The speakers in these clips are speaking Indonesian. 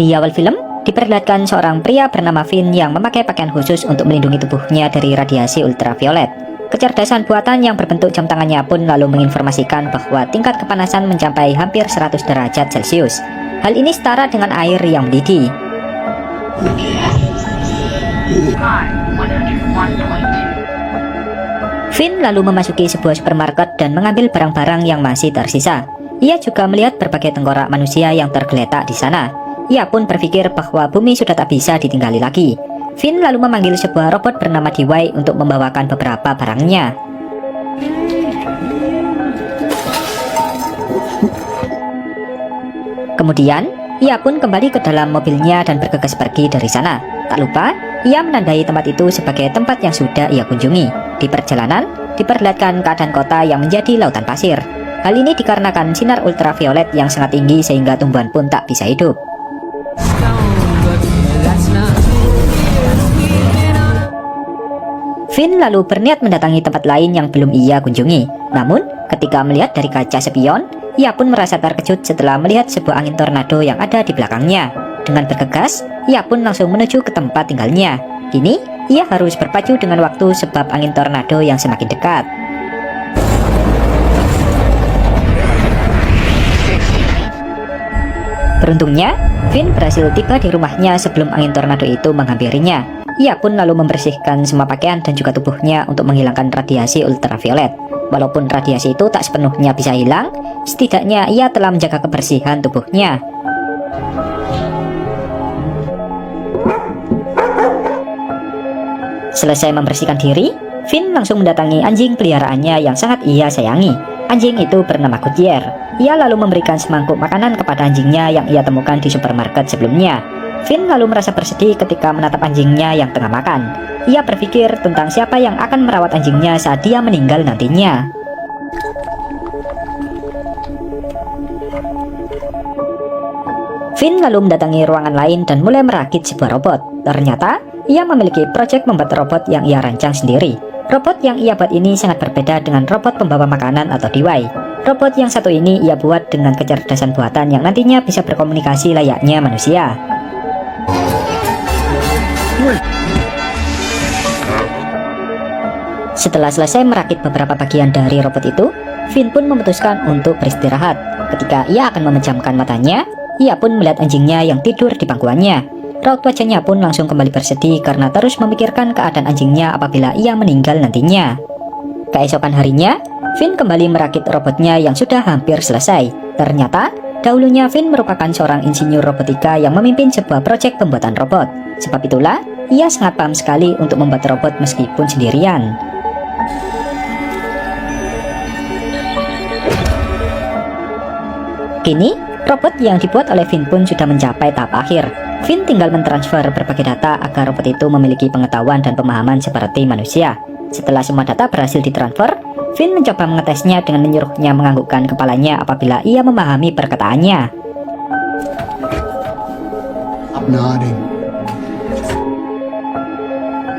Di awal film, diperlihatkan seorang pria bernama Finn yang memakai pakaian khusus untuk melindungi tubuhnya dari radiasi ultraviolet. Kecerdasan buatan yang berbentuk jam tangannya pun lalu menginformasikan bahwa tingkat kepanasan mencapai hampir 100 derajat Celcius. Hal ini setara dengan air yang mendidih. Finn lalu memasuki sebuah supermarket dan mengambil barang-barang yang masih tersisa. Ia juga melihat berbagai tengkorak manusia yang tergeletak di sana. Ia pun berpikir bahwa bumi sudah tak bisa ditinggali lagi. Finn lalu memanggil sebuah robot bernama DY untuk membawakan beberapa barangnya. Kemudian, ia pun kembali ke dalam mobilnya dan bergegas pergi dari sana. Tak lupa, ia menandai tempat itu sebagai tempat yang sudah ia kunjungi. Di perjalanan, diperlihatkan keadaan kota yang menjadi lautan pasir. Hal ini dikarenakan sinar ultraviolet yang sangat tinggi sehingga tumbuhan pun tak bisa hidup. Finn lalu berniat mendatangi tempat lain yang belum ia kunjungi. Namun, ketika melihat dari kaca spion, ia pun merasa terkejut setelah melihat sebuah angin tornado yang ada di belakangnya. Dengan bergegas, ia pun langsung menuju ke tempat tinggalnya. Kini, ia harus berpacu dengan waktu sebab angin tornado yang semakin dekat. Beruntungnya, Finn berhasil tiba di rumahnya sebelum angin tornado itu menghampirinya. Ia pun lalu membersihkan semua pakaian dan juga tubuhnya untuk menghilangkan radiasi ultraviolet. Walaupun radiasi itu tak sepenuhnya bisa hilang, setidaknya ia telah menjaga kebersihan tubuhnya. Selesai membersihkan diri, Finn langsung mendatangi anjing peliharaannya yang sangat ia sayangi. Anjing itu bernama Goodyear. Ia lalu memberikan semangkuk makanan kepada anjingnya yang ia temukan di supermarket sebelumnya. Finn lalu merasa bersedih ketika menatap anjingnya yang tengah makan. Ia berpikir tentang siapa yang akan merawat anjingnya saat dia meninggal nantinya. Finn lalu mendatangi ruangan lain dan mulai merakit sebuah robot. Ternyata, ia memiliki proyek membuat robot yang ia rancang sendiri. Robot yang ia buat ini sangat berbeda dengan robot pembawa makanan atau DY. Robot yang satu ini ia buat dengan kecerdasan buatan yang nantinya bisa berkomunikasi layaknya manusia. Setelah selesai merakit beberapa bagian dari robot itu, Finn pun memutuskan untuk beristirahat. Ketika ia akan memejamkan matanya, ia pun melihat anjingnya yang tidur di pangkuannya. Raut wajahnya pun langsung kembali bersedih karena terus memikirkan keadaan anjingnya apabila ia meninggal nantinya. Keesokan harinya, Finn kembali merakit robotnya yang sudah hampir selesai. Ternyata, dahulunya Finn merupakan seorang insinyur robotika yang memimpin sebuah proyek pembuatan robot. Sebab itulah, ia sangat paham sekali untuk membuat robot meskipun sendirian. Kini, robot yang dibuat oleh Finn pun sudah mencapai tahap akhir. Finn tinggal mentransfer berbagai data agar robot itu memiliki pengetahuan dan pemahaman seperti manusia. Setelah semua data berhasil ditransfer, Finn mencoba mengetesnya dengan menyuruhnya menganggukkan kepalanya apabila ia memahami perkataannya.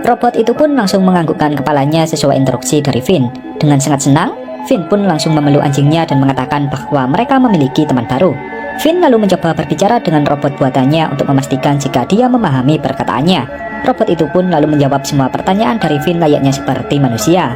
Robot itu pun langsung menganggukkan kepalanya sesuai instruksi dari Finn. Dengan sangat senang, Finn pun langsung memeluk anjingnya dan mengatakan bahwa mereka memiliki teman baru. Finn lalu mencoba berbicara dengan robot buatannya untuk memastikan jika dia memahami perkataannya. Robot itu pun lalu menjawab semua pertanyaan dari Finn layaknya seperti manusia.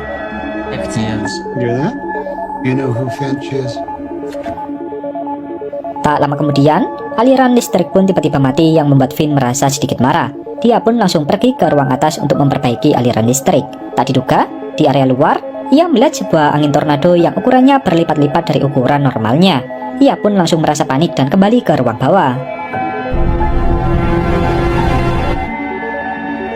Tak lama kemudian, aliran listrik pun tiba-tiba mati yang membuat Finn merasa sedikit marah. Dia pun langsung pergi ke ruang atas untuk memperbaiki aliran listrik. Tak diduga, di area luar, ia melihat sebuah angin tornado yang ukurannya berlipat-lipat dari ukuran normalnya. Ia pun langsung merasa panik dan kembali ke ruang bawah.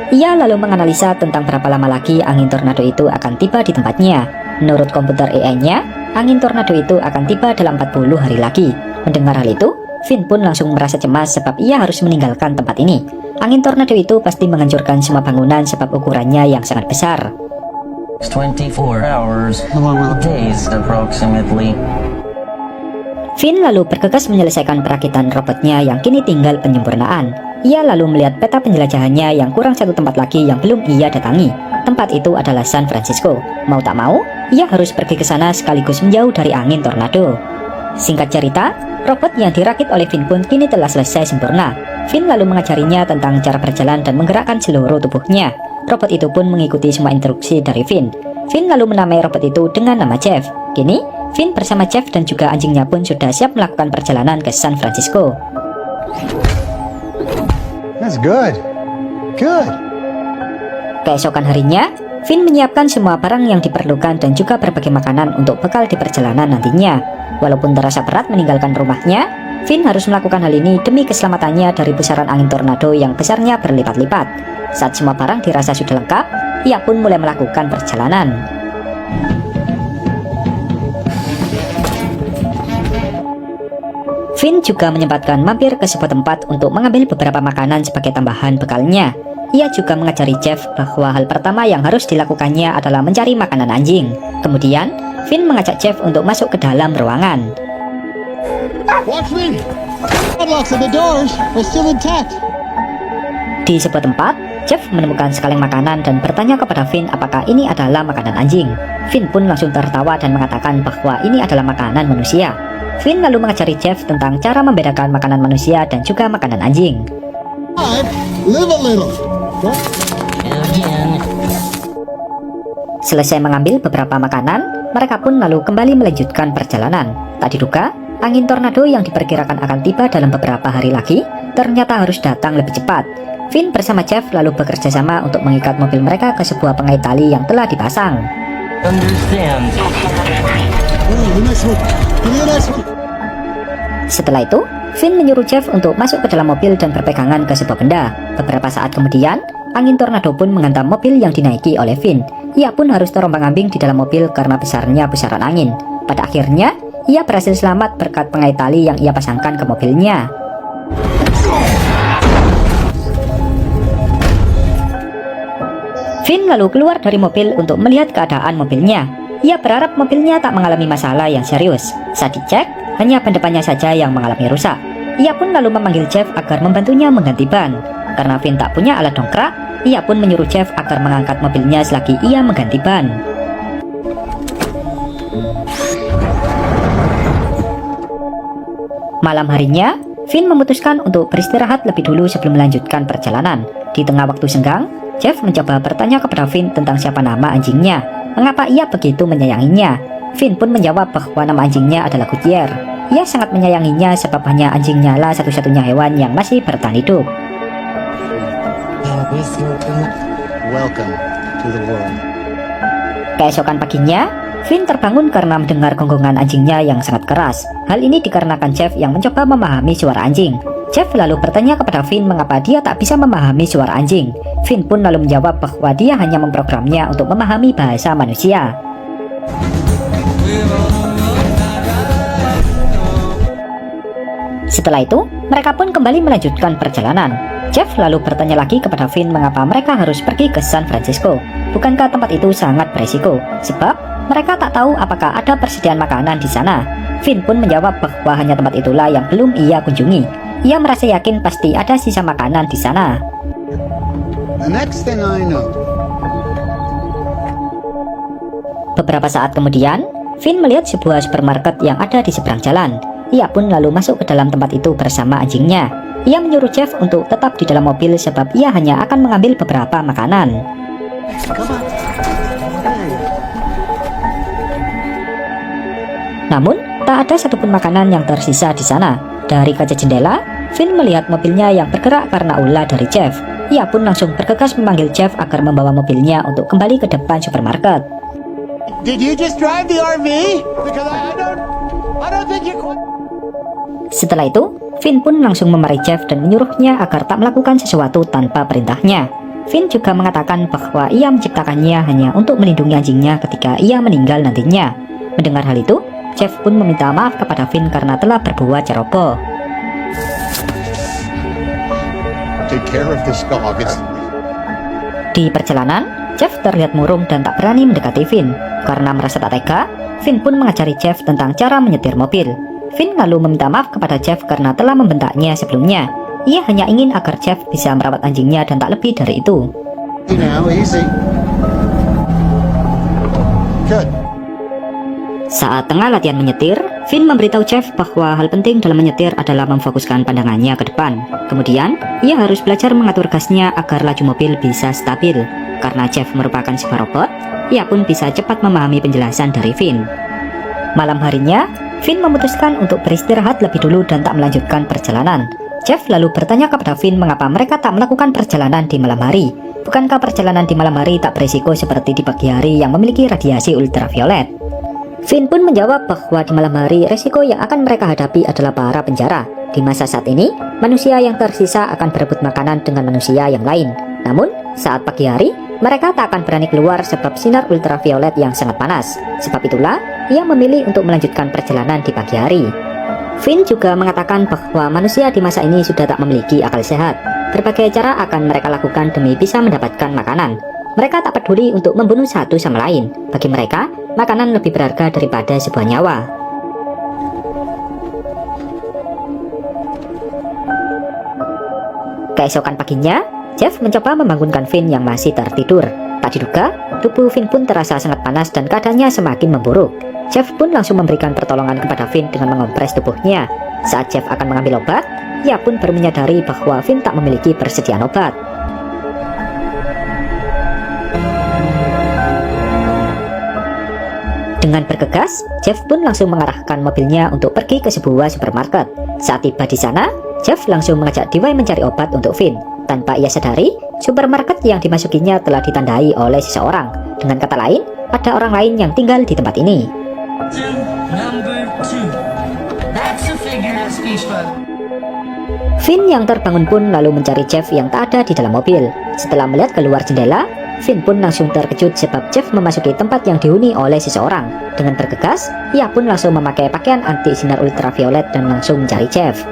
Ia lalu menganalisa tentang berapa lama lagi angin tornado itu akan tiba di tempatnya. Menurut komputer AI-nya, angin tornado itu akan tiba dalam 40 hari lagi. Mendengar hal itu, Finn pun langsung merasa cemas sebab ia harus meninggalkan tempat ini. Angin tornado itu pasti menghancurkan semua bangunan sebab ukurannya yang sangat besar. 24 hours, days approximately. Finn lalu bergegas menyelesaikan perakitan robotnya yang kini tinggal penyempurnaan. Ia lalu melihat peta penjelajahannya yang kurang satu tempat lagi yang belum ia datangi. Tempat itu adalah San Francisco. Mau tak mau, ia harus pergi ke sana sekaligus menjauh dari angin tornado. Singkat cerita, robot yang dirakit oleh Finn pun kini telah selesai sempurna. Finn lalu mengajarinya tentang cara berjalan dan menggerakkan seluruh tubuhnya. Robot itu pun mengikuti semua instruksi dari Finn. Finn lalu menamai robot itu dengan nama Jeff. Kini, Finn bersama Jeff dan juga anjingnya pun sudah siap melakukan perjalanan ke San Francisco. That's good. Good. Keesokan harinya, Finn menyiapkan semua barang yang diperlukan dan juga berbagai makanan untuk bekal di perjalanan nantinya. Walaupun terasa berat meninggalkan rumahnya, Finn harus melakukan hal ini demi keselamatannya dari pusaran angin tornado yang besarnya berlipat-lipat. Saat semua barang dirasa sudah lengkap, ia pun mulai melakukan perjalanan. Finn juga menyempatkan mampir ke sebuah tempat untuk mengambil beberapa makanan sebagai tambahan bekalnya. Ia juga mengajari Jeff bahwa hal pertama yang harus dilakukannya adalah mencari makanan anjing. Kemudian, Finn mengajak Jeff untuk masuk ke dalam ruangan. Watch me. Padlocks of the doors are still intact. Di sebuah tempat, Jeff menemukan sekaleng makanan dan bertanya kepada Finn apakah ini adalah makanan anjing. Finn pun langsung tertawa dan mengatakan bahwa ini adalah makanan manusia. Finn lalu mengajari Jeff tentang cara membedakan makanan manusia dan juga makanan anjing. Live a little. Again. Selesai mengambil beberapa makanan, mereka pun lalu kembali melanjutkan perjalanan. Tak diduga, angin tornado yang diperkirakan akan tiba dalam beberapa hari lagi ternyata harus datang lebih cepat. Finn bersama Jeff lalu bekerja sama untuk mengikat mobil mereka ke sebuah pengait tali yang telah dipasang. Understand. The next one. Give me the next one. Setelah itu, Finn menyuruh Jeff untuk masuk ke dalam mobil dan berpegangan ke sebuah benda. Beberapa saat kemudian, angin tornado pun menghantam mobil yang dinaiki oleh Finn. Ia pun harus terombang-ambing di dalam mobil karena besarnya pusaran angin. Pada akhirnya, ia berhasil selamat berkat pengait tali yang ia pasangkan ke mobilnya. Finn lalu keluar dari mobil untuk melihat keadaan mobilnya. Ia berharap mobilnya tak mengalami masalah yang serius. Saat dicek, hanya ban depannya saja yang mengalami rusak. Ia pun lalu memanggil Jeff agar membantunya mengganti ban. Karena Finn tak punya alat dongkrak, ia pun menyuruh Jeff agar mengangkat mobilnya selagi ia mengganti ban. Malam harinya, Finn memutuskan untuk beristirahat lebih dulu sebelum melanjutkan perjalanan. Di tengah waktu senggang, Jeff mencoba bertanya kepada Finn tentang siapa nama anjingnya, mengapa ia begitu menyayanginya. Finn pun menjawab bahwa nama anjingnya adalah Goodyear. Ia sangat menyayanginya sebab hanya anjingnya lah satu-satunya hewan yang masih bertahan hidup. Welcome to the world. Keesokan paginya, Finn terbangun karena mendengar gonggongan anjingnya yang sangat keras. Hal ini dikarenakan Jeff yang mencoba memahami suara anjing. Jeff lalu bertanya kepada Finn mengapa dia tak bisa memahami suara anjing. Finn pun lalu menjawab bahwa dia hanya memprogramnya untuk memahami bahasa manusia. Setelah itu, mereka pun kembali melanjutkan perjalanan. Jeff lalu bertanya lagi kepada Finn mengapa mereka harus pergi ke San Francisco. Bukankah tempat itu sangat beresiko? Sebab mereka tak tahu apakah ada persediaan makanan di sana. Finn pun menjawab bahwa hanya tempat itulah yang belum ia kunjungi. Ia merasa yakin pasti ada sisa makanan di sana. The next thing I know. Beberapa saat kemudian, Finn melihat sebuah supermarket yang ada di seberang jalan. Ia pun lalu masuk ke dalam tempat itu bersama anjingnya. Ia menyuruh Jeff untuk tetap di dalam mobil sebab ia hanya akan mengambil beberapa makanan. Namun, tak ada satupun makanan yang tersisa di sana. Dari kaca jendela, Finn melihat mobilnya yang bergerak karena ulah dari Jeff. Ia pun langsung bergegas memanggil Jeff agar membawa mobilnya untuk kembali ke depan supermarket. Did you just drive the RV? Because I don't think you quite. Setelah itu, Finn pun langsung memarahi Jeff dan menyuruhnya agar tak melakukan sesuatu tanpa perintahnya. Finn juga mengatakan bahwa ia menciptakannya hanya untuk melindungi anjingnya ketika ia meninggal nantinya. Mendengar hal itu, Jeff pun meminta maaf kepada Finn karena telah berbuat ceroboh. Take care of this dog. Di perjalanan, Jeff terlihat murung dan tak berani mendekati Finn. Karena merasa tak tega, Finn pun mengajari Jeff tentang cara menyetir mobil. Finn lalu meminta maaf kepada Jeff karena telah membentaknya sebelumnya. Ia hanya ingin agar Jeff bisa merawat anjingnya dan tak lebih dari itu. Now, easy. Good. Saat tengah latihan menyetir, Finn memberitahu Jeff bahwa hal penting dalam menyetir adalah memfokuskan pandangannya ke depan. Kemudian, ia harus belajar mengatur gasnya agar laju mobil bisa stabil. Karena Jeff merupakan sebuah robot, ia pun bisa cepat memahami penjelasan dari Finn. Malam harinya, Finn memutuskan untuk beristirahat lebih dulu dan tak melanjutkan perjalanan. Jeff lalu bertanya kepada Finn mengapa mereka tak melakukan perjalanan di malam hari. Bukankah perjalanan di malam hari tak berisiko seperti di pagi hari yang memiliki radiasi ultraviolet? Finn pun menjawab bahwa di malam hari resiko yang akan mereka hadapi adalah para penjara. Di masa saat ini, manusia yang tersisa akan berebut makanan dengan manusia yang lain. Namun, saat pagi hari, mereka tak akan berani keluar sebab sinar ultraviolet yang sangat panas. Sebab itulah, ia memilih untuk melanjutkan perjalanan di pagi hari. Finn juga mengatakan bahwa manusia di masa ini sudah tak memiliki akal sehat. Berbagai cara akan mereka lakukan demi bisa mendapatkan makanan. Mereka tak peduli untuk membunuh satu sama lain. Bagi mereka, makanan lebih berharga daripada sebuah nyawa. Keesokan paginya, Jeff mencoba membangunkan Finn yang masih tertidur. Tak diduga, tubuh Finn pun terasa sangat panas dan keadaannya semakin memburuk. Jeff pun langsung memberikan pertolongan kepada Finn dengan mengompres tubuhnya. Saat Jeff akan mengambil obat, ia pun baru menyadari bahwa Finn tak memiliki persediaan obat. Dengan bergegas, Jeff pun langsung mengarahkan mobilnya untuk pergi ke sebuah supermarket. Saat tiba di sana, Jeff langsung mengajak Dewey mencari obat untuk Finn. Tanpa ia sadari, supermarket yang dimasukinya telah ditandai oleh seseorang. Dengan kata lain, ada orang lain yang tinggal di tempat ini. Number 2. That's a figure of speech, but Finn yang terbangun pun lalu mencari Jeff yang tak ada di dalam mobil. Setelah melihat keluar jendela, Finn pun langsung terkejut sebab Jeff memasuki tempat yang dihuni oleh seseorang. Dengan bergegas, ia pun langsung memakai pakaian anti sinar ultraviolet dan langsung mencari Jeff.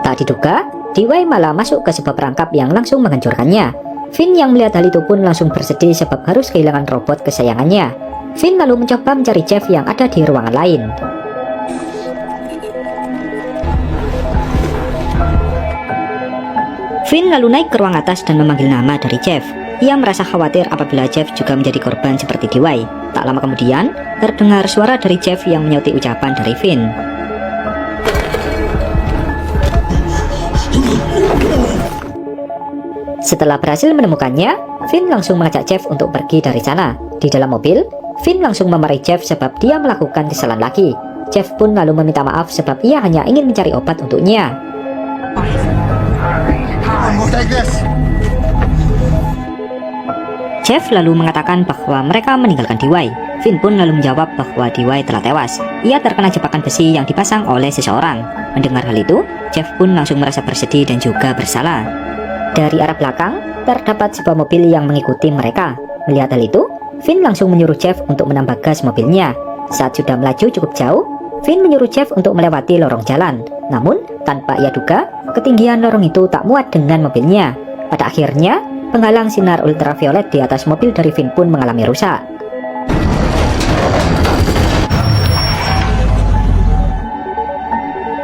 Tak diduga, Dewey malah masuk ke sebuah perangkap yang langsung menghancurkannya. Finn yang melihat hal itu pun langsung bersedih sebab harus kehilangan robot kesayangannya. Finn lalu mencoba mencari Jeff yang ada di ruangan lain. Finn lalu naik ke ruang atas dan memanggil nama dari Jeff. Ia merasa khawatir apabila Jeff juga menjadi korban seperti Dewey. Tak lama kemudian, terdengar suara dari Jeff yang menyauti ucapan dari Finn. Setelah berhasil menemukannya, Finn langsung mengajak Jeff untuk pergi dari sana. Di dalam mobil, Finn langsung memarahi Jeff sebab dia melakukan kesalahan lagi. Jeff pun lalu meminta maaf sebab ia hanya ingin mencari obat untuknya. Jeff lalu mengatakan bahwa mereka meninggalkan Dewey. Finn pun lalu menjawab bahwa Dewey telah tewas. Ia terkena jebakan besi yang dipasang oleh seseorang. Mendengar hal itu, Jeff pun langsung merasa bersedih dan juga bersalah. Dari arah belakang, terdapat sebuah mobil yang mengikuti mereka. Melihat hal itu, Finn langsung menyuruh Jeff untuk menambah gas mobilnya. Saat sudah melaju cukup jauh, Finn menyuruh Jeff untuk melewati lorong jalan. Namun, tanpa ia duga, ketinggian lorong itu tak muat dengan mobilnya. Pada akhirnya, penghalang sinar ultraviolet di atas mobil dari Finn pun mengalami rusak.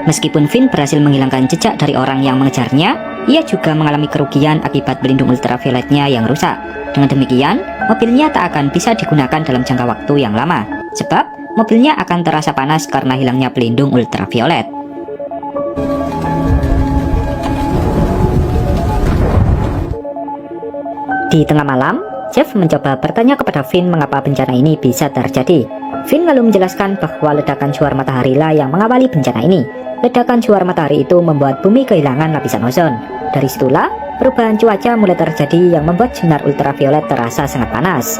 Meskipun Finn berhasil menghilangkan jejak dari orang yang mengejarnya, ia juga mengalami kerugian akibat pelindung ultravioletnya yang rusak. Dengan demikian, mobilnya tak akan bisa digunakan dalam jangka waktu yang lama, sebab mobilnya akan terasa panas karena hilangnya pelindung ultraviolet. Di tengah malam, Jeff mencoba bertanya kepada Finn mengapa bencana ini bisa terjadi. Finn lalu menjelaskan bahwa ledakan cuar matahari lah yang mengawali bencana ini. Ledakan cuar matahari itu membuat bumi kehilangan lapisan ozon. Dari situlah, perubahan cuaca mulai terjadi yang membuat sinar ultraviolet terasa sangat panas.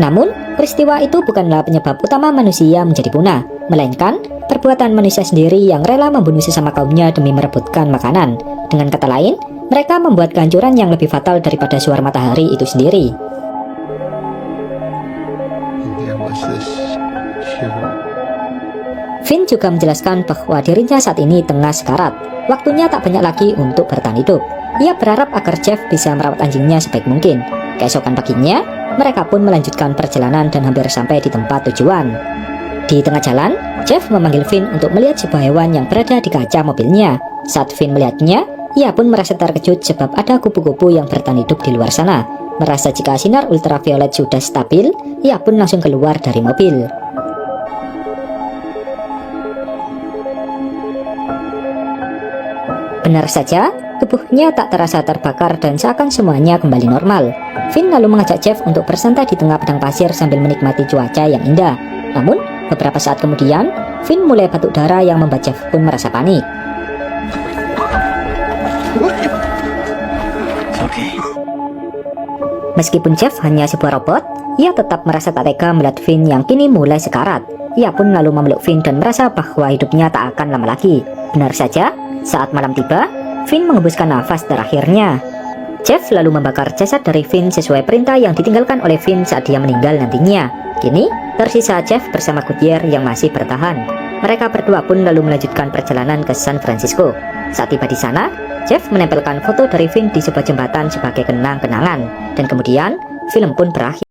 Namun, peristiwa itu bukanlah penyebab utama manusia menjadi punah, melainkan perbuatan manusia sendiri yang rela membunuh sesama kaumnya demi merebutkan makanan. Dengan kata lain, mereka membuat kehancuran yang lebih fatal daripada suar matahari itu sendiri. Finn juga menjelaskan bahwa dirinya saat ini tengah sekarat. Waktunya tak banyak lagi untuk bertahan hidup. Ia berharap agar Jeff bisa merawat anjingnya sebaik mungkin. Keesokan paginya, mereka pun melanjutkan perjalanan dan hampir sampai di tempat tujuan. Di tengah jalan, Jeff memanggil Finn untuk melihat sebuah hewan yang berada di kaca mobilnya. Saat Finn melihatnya, Ia pun merasa terkejut sebab ada kupu-kupu yang bertahan hidup di luar sana. Merasa jika sinar ultraviolet sudah stabil, ia pun langsung keluar dari mobil. Benar saja, tubuhnya tak terasa terbakar dan seakan semuanya kembali normal. Finn lalu mengajak Jeff untuk bersantai di tengah padang pasir sambil menikmati cuaca yang indah. Namun, beberapa saat kemudian, Finn mulai batuk darah yang membuat Jeff pun merasa panik. Okay. Meskipun Jeff hanya sebuah robot, ia tetap merasa tak tega melihat Finn yang kini mulai sekarat. Ia pun lalu memeluk Finn dan merasa bahwa hidupnya tak akan lama lagi. Benar saja, saat malam tiba, Finn mengembuskan nafas terakhirnya. Jeff lalu membakar jasad dari Finn sesuai perintah yang ditinggalkan oleh Finn saat dia meninggal nantinya. Kini, tersisa Jeff bersama Goodyear yang masih bertahan. Mereka berdua pun lalu melanjutkan perjalanan ke San Francisco. Saat tiba di sana, Jeff menempelkan foto dari Finn di sebuah jembatan sebagai kenang-kenangan. Dan kemudian, film pun berakhir.